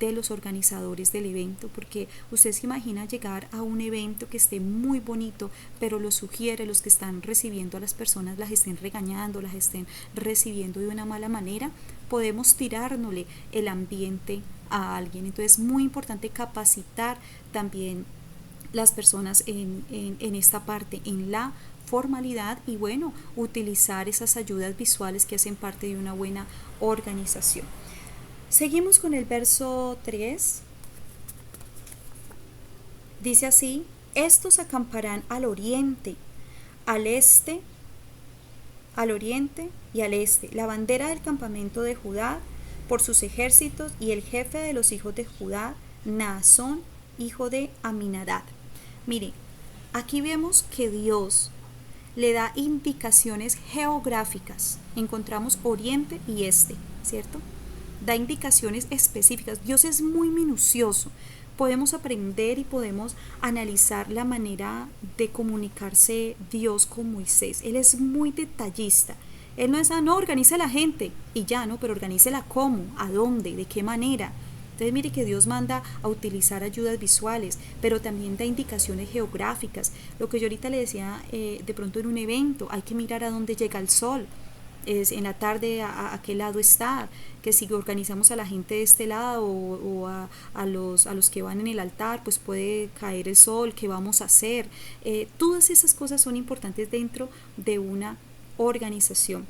de los organizadores del evento, porque usted se imagina llegar a un evento que esté muy bonito, pero lo sugiere los que están recibiendo a las personas las estén regañando, las estén recibiendo de una mala manera, podemos tirárnosle el ambiente a alguien. Entonces es muy importante capacitar también las personas en esta parte, en la formalidad, y bueno, utilizar esas ayudas visuales que hacen parte de una buena organización. Seguimos con el verso 3. Dice así: estos acamparán al oriente, al este, al oriente y al este. La bandera del campamento de Judá por sus ejércitos, y el jefe de los hijos de Judá, Naasón, hijo de Aminadab. Mire, aquí vemos que Dios le da indicaciones geográficas. Encontramos oriente y este, ¿cierto? Da indicaciones específicas. Dios es muy minucioso. Podemos aprender y podemos analizar la manera de comunicarse Dios con Moisés. Él es muy detallista. Él no es, no, organice la gente y ya, ¿no? Pero organícela cómo, a dónde, de qué manera. Entonces mire que Dios manda a utilizar ayudas visuales, pero también da indicaciones geográficas. Lo que yo ahorita le decía, de pronto en un evento, hay que mirar a dónde llega el sol. Es en la tarde a qué lado está, que si organizamos a la gente de este lado o a los que van en el altar, pues puede caer el sol, qué vamos a hacer. Todas esas cosas son importantes dentro de una organización.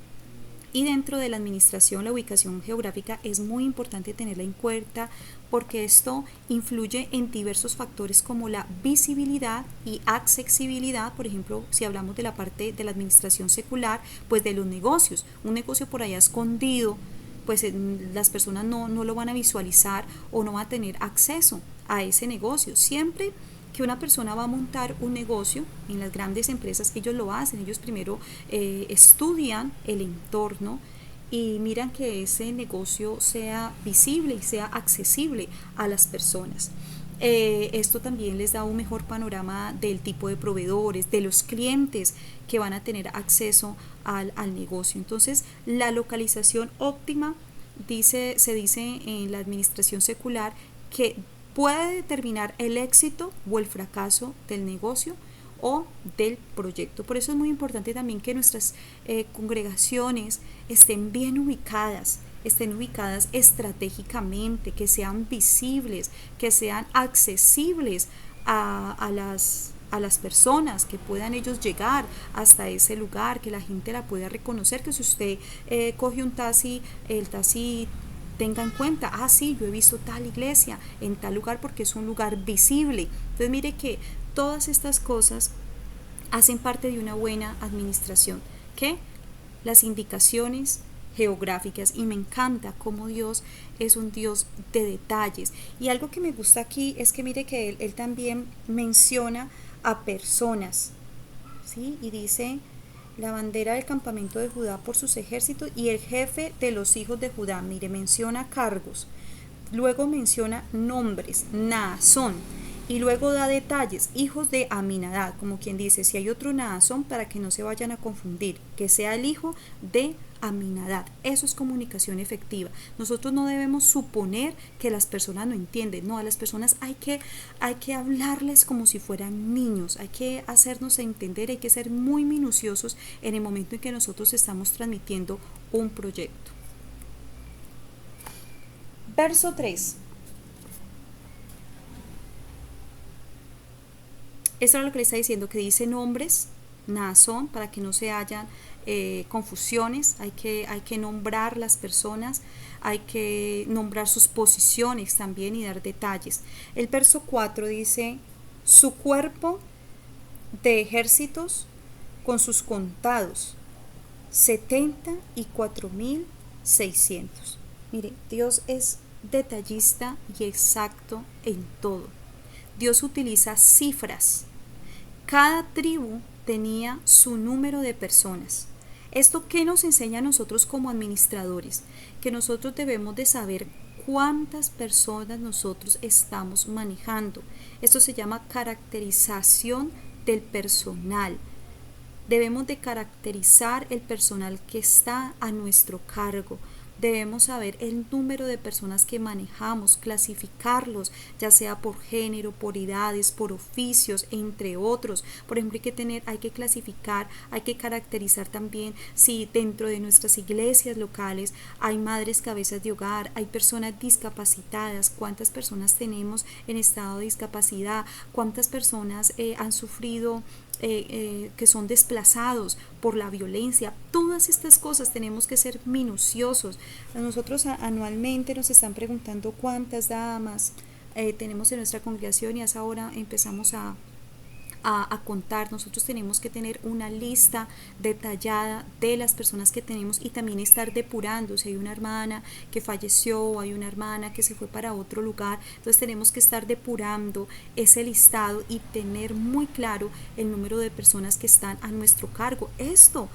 Y dentro de la administración, la ubicación geográfica es muy importante tenerla en cuenta, porque esto influye en diversos factores como la visibilidad y accesibilidad. Por ejemplo, si hablamos de la parte de la administración secular, pues de los negocios. Un negocio por allá escondido, pues las personas no lo van a visualizar o no van a tener acceso a ese negocio. Siempre que una persona va a montar un negocio, en las grandes empresas ellos lo hacen, ellos primero estudian el entorno y miran que ese negocio sea visible y sea accesible a las personas. Esto también les da un mejor panorama del tipo de proveedores, de los clientes que van a tener acceso al negocio. Entonces, la localización óptima se dice en la administración secular que puede determinar el éxito o el fracaso del negocio o del proyecto. Por eso es muy importante también que nuestras congregaciones estén bien ubicadas, estén ubicadas estratégicamente, que sean visibles, que sean accesibles a las personas, que puedan ellos llegar hasta ese lugar, que la gente la pueda reconocer, que si usted coge un taxi, el taxi tenga en cuenta, sí, yo he visto tal iglesia en tal lugar porque es un lugar visible. Entonces mire que todas estas cosas hacen parte de una buena administración, que las indicaciones geográficas, y me encanta cómo Dios es un Dios de detalles. Y algo que me gusta aquí es que mire que él también menciona a personas, ¿sí? Y dice: la bandera del campamento de Judá por sus ejércitos, y el jefe de los hijos de Judá. Mire, menciona cargos, luego menciona nombres, Naasón, y luego da detalles, hijos de Aminadab, como quien dice, si hay otro Naasón, para que no se vayan a confundir, que sea el hijo de Aminadab. Eso es comunicación efectiva. Nosotros no debemos suponer que las personas no entienden. No, a las personas hay que hablarles como si fueran niños, hay que hacernos entender, hay que ser muy minuciosos en el momento en que nosotros estamos transmitiendo un proyecto. Verso 3. Esto es lo que le está diciendo, que dice nombres, Naasón, para que no se hayan confusiones. Hay que nombrar las personas, hay que nombrar sus posiciones también y dar detalles. El verso 4 dice: su cuerpo de ejércitos con sus contados, 74.600. Mire, Dios es detallista y exacto en todo. Dios utiliza cifras. Cada tribu tenía su número de personas. ¿Esto qué nos enseña a nosotros como administradores? Que nosotros debemos de saber cuántas personas nosotros estamos manejando. Esto se llama caracterización del personal. Debemos de caracterizar el personal que está a nuestro cargo. Debemos saber el número de personas que manejamos, clasificarlos, ya sea por género, por edades, por oficios, entre otros. Por ejemplo, hay que clasificar, hay que caracterizar también si dentro de nuestras iglesias locales hay madres cabezas de hogar, hay personas discapacitadas, cuántas personas tenemos en estado de discapacidad, cuántas personas han sufrido que son desplazados por la violencia. Todas estas cosas tenemos que ser minuciosos. A nosotros anualmente nos están preguntando cuántas damas tenemos en nuestra congregación, y a esa hora empezamos a contar. Nosotros tenemos que tener una lista detallada de las personas que tenemos y también estar depurando. Si hay una hermana que falleció o hay una hermana que se fue para otro lugar, entonces tenemos que estar depurando ese listado y tener muy claro el número de personas que están a nuestro cargo. Esto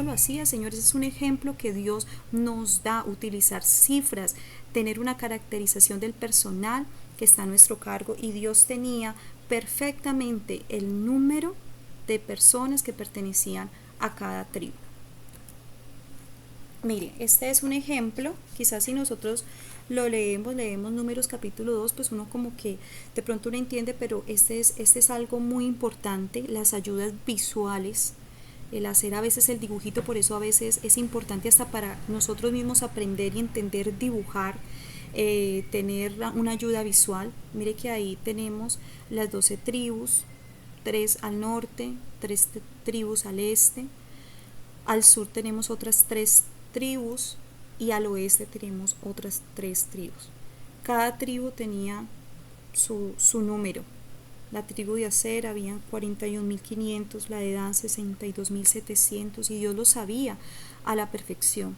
lo hacía, señores, es un ejemplo que Dios nos da: utilizar cifras, tener una caracterización del personal que está a nuestro cargo. Y Dios tenía perfectamente el número de personas que pertenecían a cada tribu. Mire, este es un ejemplo. Quizás si nosotros lo leemos Números capítulo 2, pues uno como que de pronto no entiende, pero este es algo muy importante, las ayudas visuales, el hacer a veces el dibujito. Por eso a veces es importante hasta para nosotros mismos aprender y entender dibujar, tener una ayuda visual. Mire que ahí tenemos las 12 tribus, 3 al norte, 3 tribus al este, al sur tenemos otras 3 tribus y al oeste tenemos otras 3 tribus. Cada tribu tenía su número. La tribu de Aser habían 41.500, la de Dan 62.700, y Dios lo sabía a la perfección.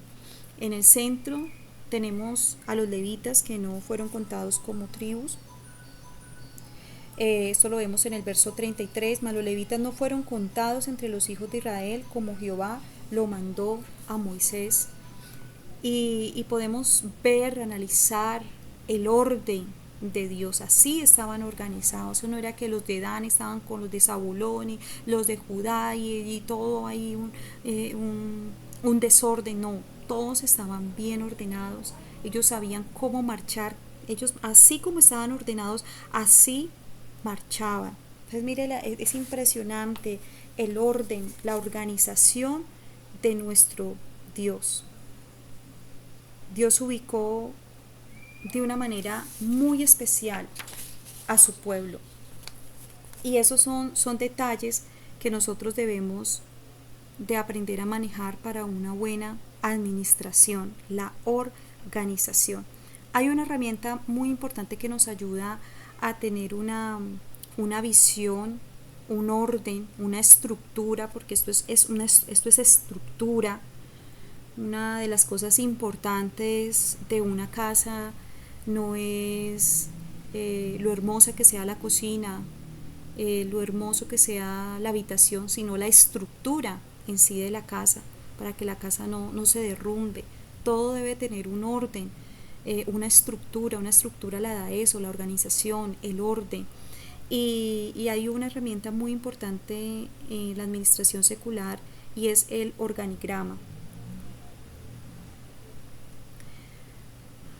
En el centro tenemos a los levitas, que no fueron contados como tribus. Esto lo vemos en el verso 33. Mas los levitas no fueron contados entre los hijos de Israel, como Jehová lo mandó a Moisés. Y podemos ver, analizar el orden de Dios. Así estaban organizados. Eso no era que los de Dan estaban con los de Zabulón y los de Judá y todo ahí un desorden. No, todos estaban bien ordenados. Ellos sabían cómo marchar. Ellos, así como estaban ordenados, así marchaban. Entonces mire, es impresionante el orden, la organización de nuestro Dios. Dios ubicó de una manera muy especial a su pueblo. Y esos son detalles que nosotros debemos de aprender a manejar para una buena administración, la organización. Hay una herramienta muy importante que nos ayuda a tener una visión, un orden, una estructura, porque esto es estructura. Una de las cosas importantes de una casa no es lo hermosa que sea la cocina, lo hermoso que sea la habitación, sino la estructura en sí de la casa, para que la casa no se derrumbe. Todo debe tener un orden, una estructura la da eso, la organización, el orden. Y hay una herramienta muy importante en la administración secular, y es el organigrama.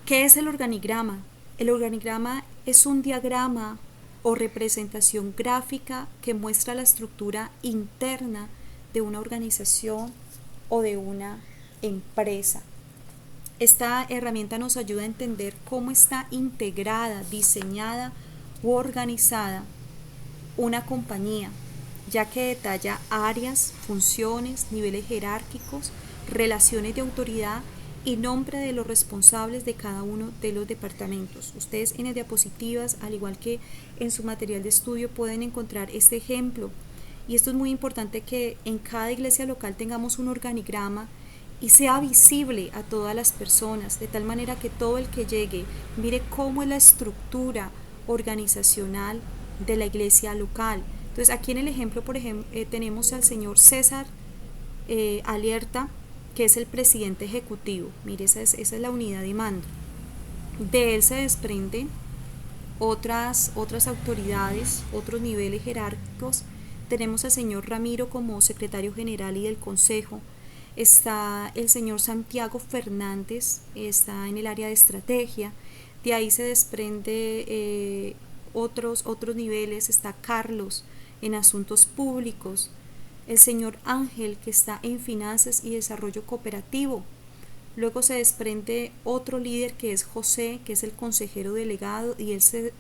¿Qué es el organigrama? El organigrama es un diagrama o representación gráfica que muestra la estructura interna de una organización o de una empresa. Esta herramienta nos ayuda a entender cómo está integrada, diseñada u organizada una compañía, ya que detalla áreas, funciones, niveles jerárquicos, relaciones de autoridad y nombre de los responsables de cada uno de los departamentos. Ustedes en las diapositivas, al igual que en su material de estudio, pueden encontrar este ejemplo. Y esto es muy importante, que en cada iglesia local tengamos un organigrama y sea visible a todas las personas, de tal manera que todo el que llegue mire cómo es la estructura organizacional de la iglesia local. Entonces aquí en el ejemplo, por ejemplo, tenemos al señor César Alerta, que es el presidente ejecutivo. Mire, esa es la unidad de mando. De él se desprenden otras autoridades, otros niveles jerárquicos. Tenemos al señor Ramiro como secretario general y del consejo. Está el señor Santiago Fernández, está en el área de estrategia. De ahí se desprende otros niveles. Está Carlos en asuntos públicos. El señor Ángel, que está en finanzas y desarrollo cooperativo. Luego se desprende otro líder, que es José, que es el consejero delegado, y él se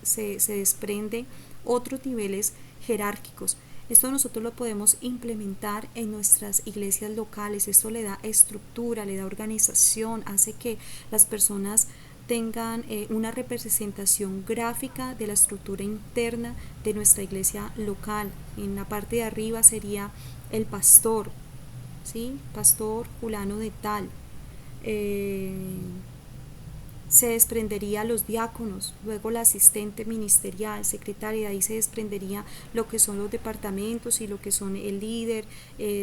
desprende otros niveles jerárquicos. Esto nosotros lo podemos implementar en nuestras iglesias locales. Esto le da estructura, le da organización, hace que las personas tengan una representación gráfica de la estructura interna de nuestra iglesia local. En la parte de arriba sería el pastor, ¿sí? Pastor fulano de tal. eh, Se desprendería los diáconos, luego la asistente ministerial, secretaria, ahí se desprendería lo que son los departamentos y lo que son el líder,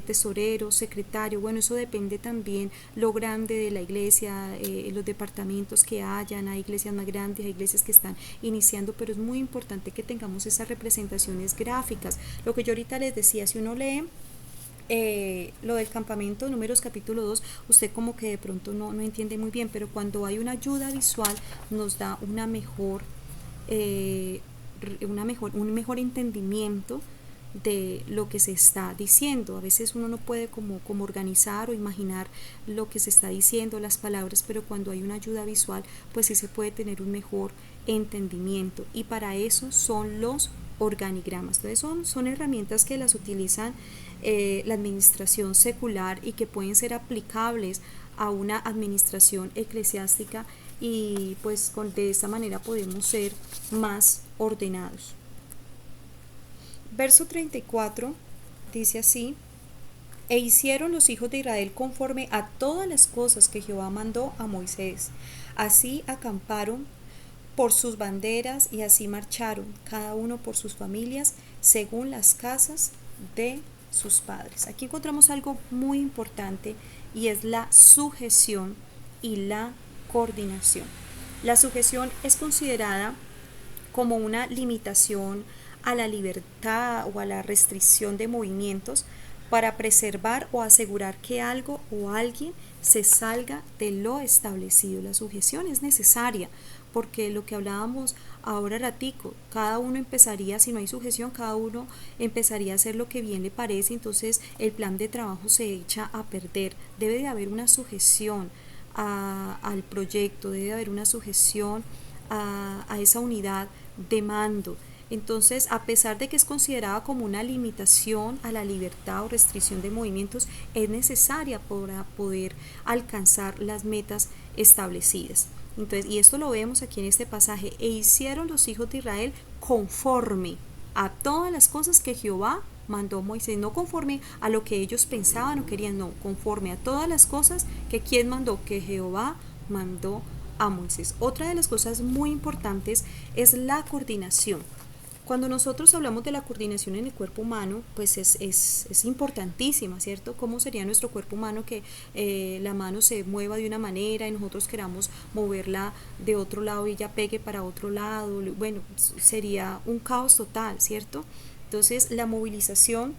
tesorero, secretario. Bueno, eso depende también lo grande de la iglesia, los departamentos que hayan. Hay iglesias más grandes, hay iglesias que están iniciando, pero es muy importante que tengamos esas representaciones gráficas. Lo que yo ahorita les decía, si uno lee lo del campamento, Números capítulo 2, usted como que de pronto no entiende muy bien, pero cuando hay una ayuda visual nos da eh, un mejor entendimiento de lo que se está diciendo. A veces uno no puede como organizar o imaginar lo que se está diciendo, las palabras, pero cuando hay una ayuda visual, pues sí se puede tener un mejor entendimiento, y para eso son los organigramas. Entonces son herramientas que las utilizan la administración secular y que pueden ser aplicables a una administración eclesiástica, y pues de esta manera podemos ser más ordenados. Verso 34 dice así: e hicieron los hijos de Israel conforme a todas las cosas que Jehová mandó a Moisés. Así acamparon por sus banderas y así marcharon, cada uno por sus familias, según las casas de sus padres. Aquí encontramos algo muy importante, y es la sujeción y la coordinación. La sujeción es considerada como una limitación a la libertad o a la restricción de movimientos para preservar o asegurar que algo o alguien se salga de lo establecido. La sujeción es necesaria porque lo que hablábamos ahora ratico, cada uno empezaría, si no hay sujeción, cada uno empezaría a hacer lo que bien le parece, entonces el plan de trabajo se echa a perder. Debe de haber una sujeción al proyecto, debe de haber una sujeción a esa unidad de mando. Entonces, a pesar de que es considerada como una limitación a la libertad o restricción de movimientos, es necesaria para poder alcanzar las metas establecidas. Entonces, y esto lo vemos aquí en este pasaje: e hicieron los hijos de Israel conforme a todas las cosas que Jehová mandó a Moisés, no conforme a lo que ellos pensaban o querían, no, conforme a todas las cosas que ¿quién mandó? Que Jehová mandó a Moisés. Otra de las cosas muy importantes es la coordinación. Cuando nosotros hablamos de la coordinación en el cuerpo humano, pues es importantísima, ¿cierto? ¿Cómo sería nuestro cuerpo humano que la mano se mueva de una manera y nosotros queramos moverla de otro lado y ella pegue para otro lado? Bueno, sería un caos total, ¿cierto? Entonces, la movilización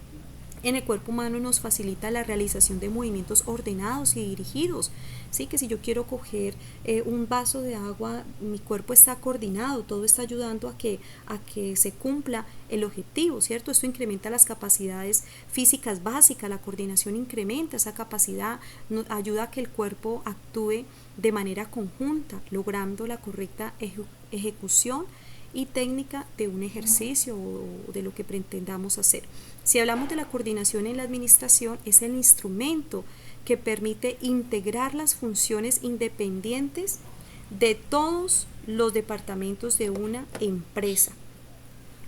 en el cuerpo humano nos facilita la realización de movimientos ordenados y dirigidos. ¿Sí? Que si yo quiero coger un vaso de agua, mi cuerpo está coordinado, todo está ayudando a que se cumpla el objetivo, ¿cierto? Esto incrementa las capacidades físicas básicas, la coordinación incrementa esa capacidad, ayuda a que el cuerpo actúe de manera conjunta, logrando la correcta ejecución y técnica de un ejercicio o de lo que pretendamos hacer. Si hablamos de la coordinación en la administración, es el instrumento que permite integrar las funciones independientes de todos los departamentos de una empresa.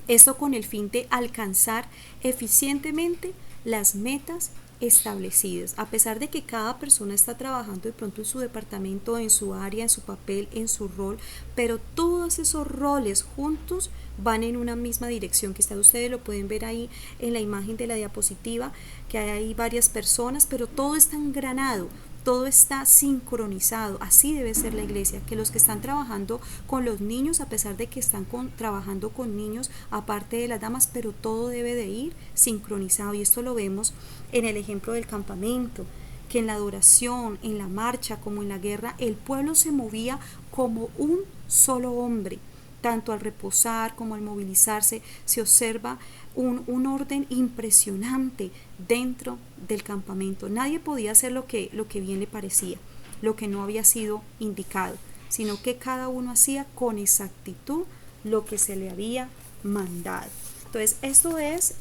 Esto con el fin de alcanzar eficientemente las metas establecidas, a pesar de que cada persona está trabajando de pronto en su departamento, en su área, en su papel, en su rol, pero todos esos roles juntos van en una misma dirección. Que ustedes lo pueden ver ahí en la imagen de la diapositiva, que hay varias personas, pero todo está engranado, todo está sincronizado. Así debe ser la iglesia, que los que están trabajando con los niños, a pesar de que están trabajando con niños, aparte de las damas, pero todo debe de ir sincronizado. Y esto lo vemos en el ejemplo del campamento, que en la adoración, en la marcha, como en la guerra, el pueblo se movía como un solo hombre. Tanto al reposar como al movilizarse, se observa un orden impresionante dentro del campamento. Nadie podía hacer lo que bien le parecía, lo que no había sido indicado, sino que cada uno hacía con exactitud lo que se le había mandado. Entonces, esto es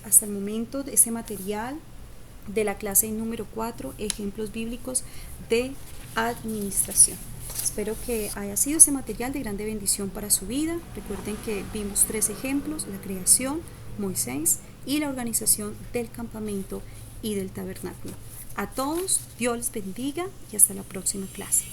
hasta el momento de este material de la clase número 4, ejemplos bíblicos de administración. Espero que haya sido este material de grande bendición para su vida. Recuerden que vimos 3 ejemplos: la creación, Moisés, y la organización del campamento y del tabernáculo. A todos, Dios les bendiga y hasta la próxima clase.